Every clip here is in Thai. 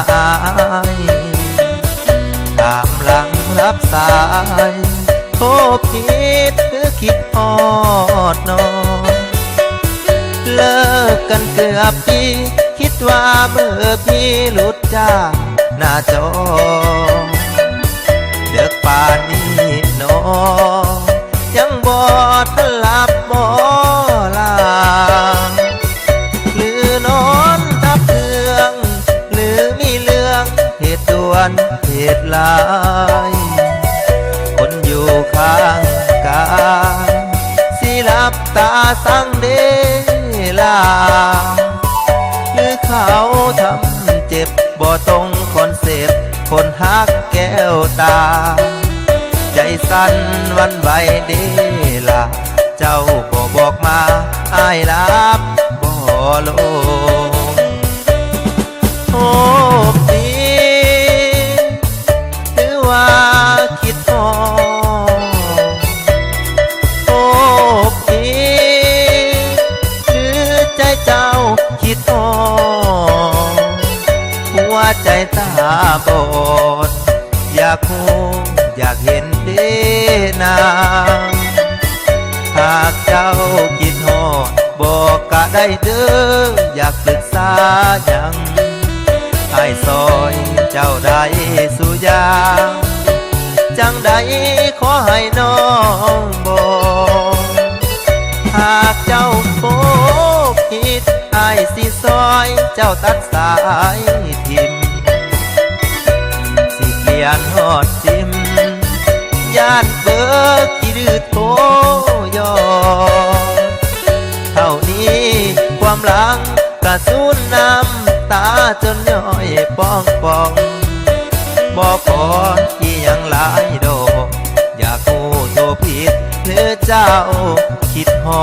ายตามหลังรับสายโทรผิดคือคิดฮอดน้องเลิกกันเกือบปีคิดว่าเมื่อพี่หลุดจากหน้าจอเด็กป่านนี้น้องยังบ่ทันหลับบ่ลาหรือนอนทับเครื่องหรือมีเรื่องเหตุด่วนเหตุร้ายคนอยู่ข้างกายสิหลับตาสั่งเดลาหรือเขาทำเจ็บบ่ตรงคอนเซปต์คนฮักแก้วตาใจสั่นวันไหวเดลาเจ้าบ่บอกมาอ้ายรับบ่ลงโอ้ดีหรือว่าคิดฮอดโอ้ดีหรือใจเจ้าคิดฮอดหัวใจตาบอดอยากฮู้อยากเห็นเด้นางหากเจ้าคิดฮอดบอกก็ได้เด้ออยากปรึกษาหยังให้ซอยเจ้าได้สู่ยางจังใดขอให้น้องบอกหากเจ้าโคคิดให้สิซอยเจ้าตัดสายทิมสิเปลี่ยนฮอดซิมย่านเบิกที่ดื้อโทยอเท่านี้ความหลังกระสูนน้ำตาจนย่อยป้องป้องบอกขอที่ยังหลายดอกอยากกู้ตัวผิดหรือเจ้าคิดฮอ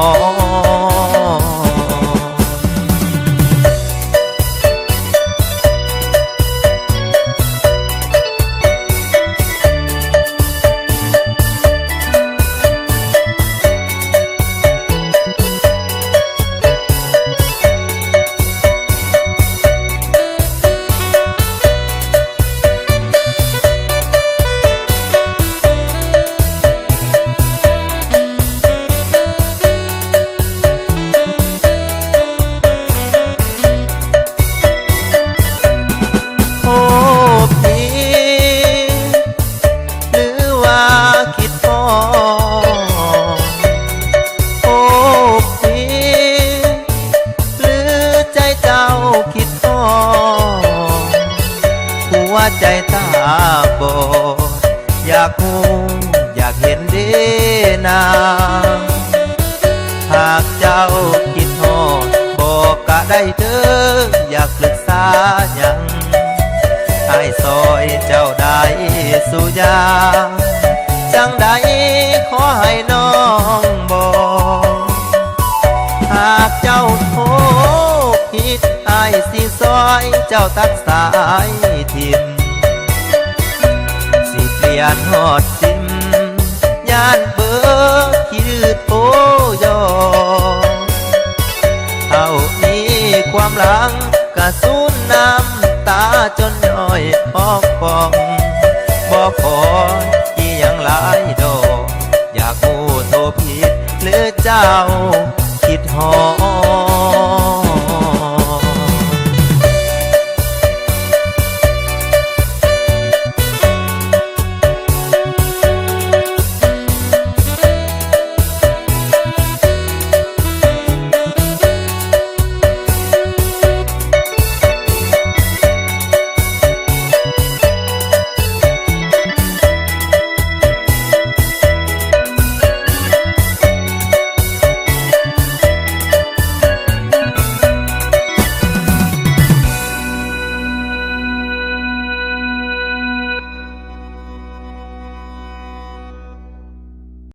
ดใจตาบอดอยากฮู้อยากเห็นเด้นางหากเจ้าคิดฮอดบอกก็ได้เด้ออยากปรึกษาหยังให้ซอยเจ้าได้สู่ยางจังใดขอให้น้องบอกหากเจ้าโทรผิดอ้ายสิซอยเจ้าตัดสายทิมสิเปลี่ยนฮอดซิมย่านเบิกขี้ดื้อโทยอเท่านี้ความหลังกระสูนน้ำตาจนย่อยพองฟองบอกขอที่ยังหลายดอกอยากกู้ตัวผิดหรือเจ้าคิดฮอด